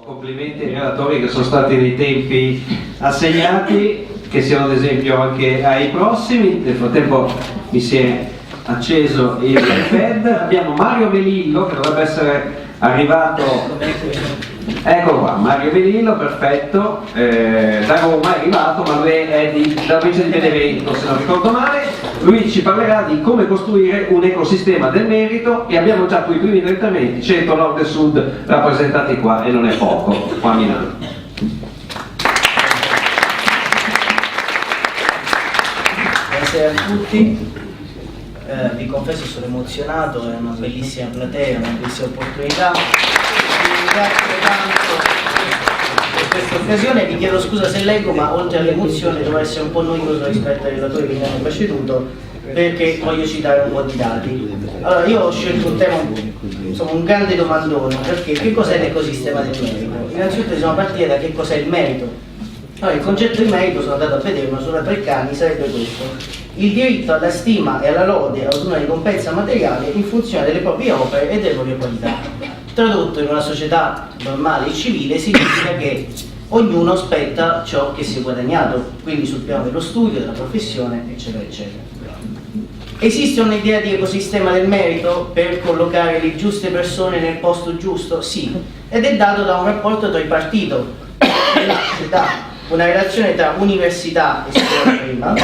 Complimenti ai relatori che sono stati nei tempi assegnati, che siano ad esempio anche ai prossimi. Nel frattempo mi si è acceso il iPad. Abbiamo Mario Melillo che dovrebbe essere arrivato. Eccolo qua, Mario Melillo, perfetto. Da Roma è arrivato, ma lui è dalla provincia di Benevento, se non ricordo male. Lui ci parlerà di come costruire un ecosistema del merito e abbiamo già qui i primi 30 minuti, centro, nord e sud rappresentati qua, e non è poco, qua a Milano. Buonasera a tutti, vi confesso sono emozionato, è una bellissima platea, una bellissima opportunità. Vi ringrazio tanto per questa occasione, vi chiedo scusa se leggo, ma oltre all'emozione devo essere un po' noioso rispetto ai relatori che mi hanno preceduto, perché voglio citare un po' di dati. Allora, io ho scelto un tema, insomma, un grande domandone, perché che cos'è l'ecosistema del merito? Innanzitutto siamo partiti da che cos'è il merito. Allora, il concetto di merito, sono andato a vedere, ma sono Treccani, sarebbe questo: il diritto alla stima e alla lode, ad una ricompensa materiale in funzione delle proprie opere e delle proprie qualità. Tradotto in una società normale e civile significa che ognuno spetta ciò che si è guadagnato, quindi sul piano dello studio, della professione, eccetera, eccetera. Esiste un'idea di ecosistema del merito per collocare le giuste persone nel posto giusto? Sì, ed è dato da un rapporto tripartito, che nasce da una relazione tra università e scuola prima,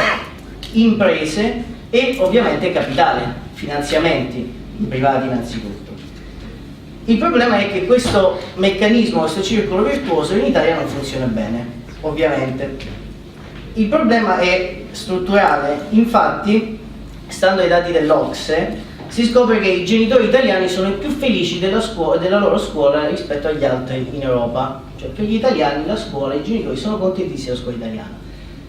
imprese e ovviamente capitale, finanziamenti privati innanzitutto. Il problema è che questo meccanismo, questo circolo virtuoso in Italia non funziona bene, ovviamente. Il problema è strutturale, infatti, stando ai dati dell'OCSE, si scopre che i genitori italiani sono i più felici della loro scuola rispetto agli altri in Europa. Cioè, per gli italiani la scuola, i genitori sono contentissimi della scuola italiana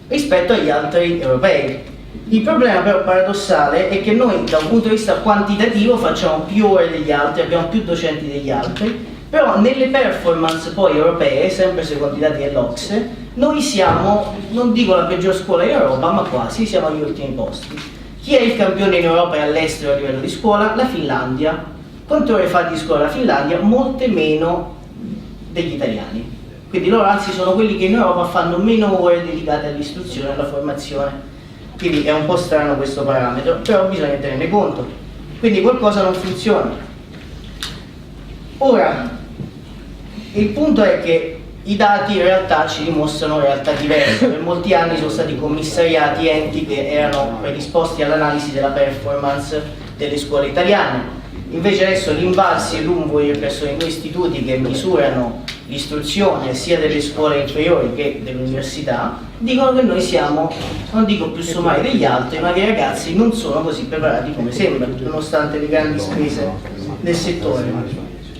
rispetto agli altri europei. Il problema però paradossale è che noi da un punto di vista quantitativo facciamo più ore degli altri, abbiamo più docenti degli altri, però nelle performance poi europee, sempre secondo i dati dell'OCSE, noi siamo, non dico la peggior scuola in Europa, ma quasi, siamo agli ultimi posti. Chi è il campione in Europa e all'estero a livello di scuola? La Finlandia. Quante ore fa di scuola la Finlandia? Molte meno degli italiani. Quindi loro anzi sono quelli che in Europa fanno meno ore dedicate all'istruzione e alla formazione. Quindi è un po' strano questo parametro, però bisogna tenerne conto. Quindi qualcosa non funziona. Ora, il punto è che i dati in realtà ci dimostrano realtà diverse. Per molti anni sono stati commissariati enti che erano predisposti all'analisi della performance delle scuole italiane. Invece adesso l'Invalsi e l'Unvoir, che sono i due istituti che misurano l'istruzione sia delle scuole inferiori che dell'università, dicono che noi siamo, non dico più somari degli altri, ma che i ragazzi non sono così preparati come sembra, nonostante le grandi spese del settore.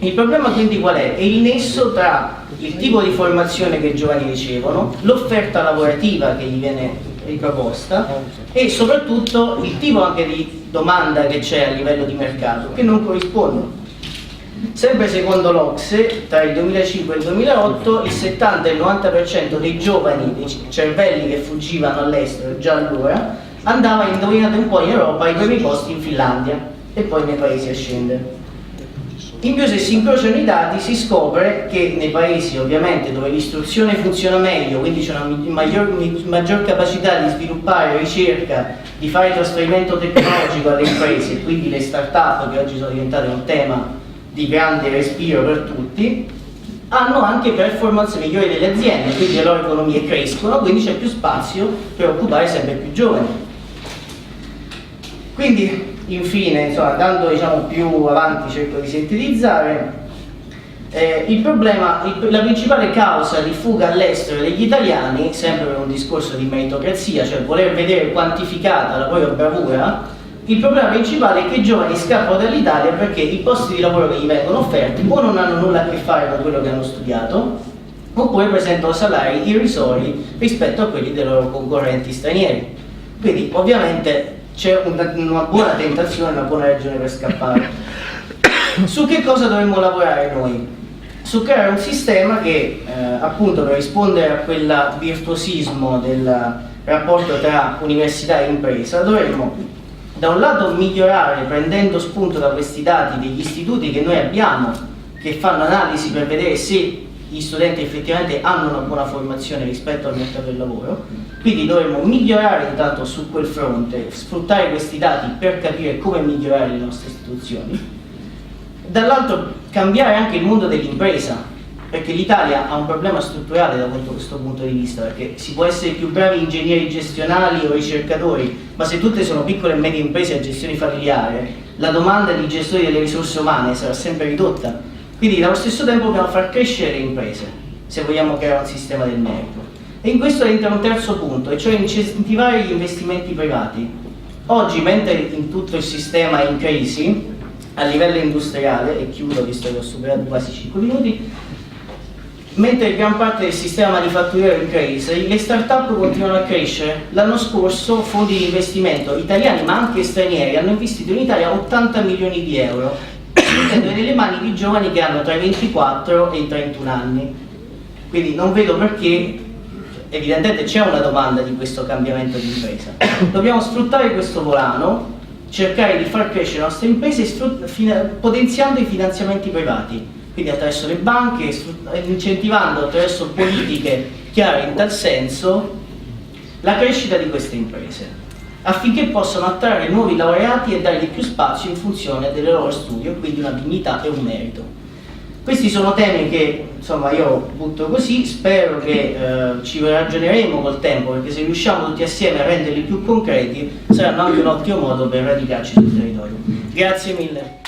Il problema quindi qual è? È il nesso tra il tipo di formazione che i giovani ricevono, l'offerta lavorativa che gli viene riproposta e soprattutto il tipo anche di domanda che c'è a livello di mercato, che non corrispondono. Sempre secondo l'OCSE, tra il 2005 e il 2008, il 70 e il 90% dei giovani, dei cervelli che fuggivano all'estero già allora, andava, indovinate un po', in Europa ai primi posti in Finlandia e poi nei paesi a scendere. In più, se si incrociano i dati, si scopre che nei paesi ovviamente dove l'istruzione funziona meglio, quindi c'è una maggior capacità di sviluppare ricerca, di fare trasferimento tecnologico alle imprese, e quindi le start-up, che oggi sono diventate un tema di grande respiro per tutti, hanno anche performance migliori delle aziende, quindi le loro economie crescono, quindi c'è più spazio per occupare sempre più giovani. Quindi, infine, insomma, andando diciamo più avanti, cerco di sintetizzare, il problema, la principale causa di fuga all'estero degli italiani, sempre per un discorso di meritocrazia, cioè voler vedere quantificata la propria bravura, il problema principale è che i giovani scappano dall'Italia perché i posti di lavoro che gli vengono offerti o non hanno nulla a che fare con quello che hanno studiato, oppure presentano salari irrisori rispetto a quelli dei loro concorrenti stranieri. Quindi ovviamente c'è una buona tentazione, una buona ragione per scappare. Su che cosa dovremmo lavorare noi? Su creare un sistema che appunto per rispondere a quel virtuosismo del rapporto tra università e impresa dovremmo da un lato migliorare, prendendo spunto da questi dati degli istituti che noi abbiamo, che fanno analisi per vedere se gli studenti effettivamente hanno una buona formazione rispetto al mercato del lavoro, quindi dovremmo migliorare intanto su quel fronte, sfruttare questi dati per capire come migliorare le nostre istituzioni. Dall'altro cambiare anche il mondo dell'impresa, perché l'Italia ha un problema strutturale da questo punto di vista, perché si può essere più bravi ingegneri gestionali o ricercatori, ma se tutte sono piccole e medie imprese a gestione familiare, la domanda di gestori delle risorse umane sarà sempre ridotta. Quindi allo stesso tempo dobbiamo far crescere le imprese, se vogliamo creare un sistema del merito. E in questo entra un terzo punto, e cioè incentivare gli investimenti privati. Oggi, mentre in tutto il sistema è in crisi, a livello industriale, e chiudo visto che ho superato quasi 5 minuti, mentre gran parte del sistema manifatturiero è in crisi, le start-up continuano a crescere. L'anno scorso fondi di investimento italiani ma anche stranieri hanno investito in Italia 80 milioni di euro, mettendo nelle mani di giovani che hanno tra i 24 e i 31 anni. Quindi non vedo perché, evidentemente c'è una domanda di questo cambiamento di impresa. Dobbiamo sfruttare questo volano, cercare di far crescere le nostre imprese potenziando i finanziamenti privati. Quindi attraverso le banche, incentivando attraverso politiche chiare in tal senso la crescita di queste imprese, affinché possano attrarre nuovi laureati e dargli più spazio in funzione del loro studio, quindi una dignità e un merito. Questi sono temi che insomma io butto così, spero che ci ragioneremo col tempo, perché se riusciamo tutti assieme a renderli più concreti saranno anche un ottimo modo per radicarci sul territorio. Grazie mille.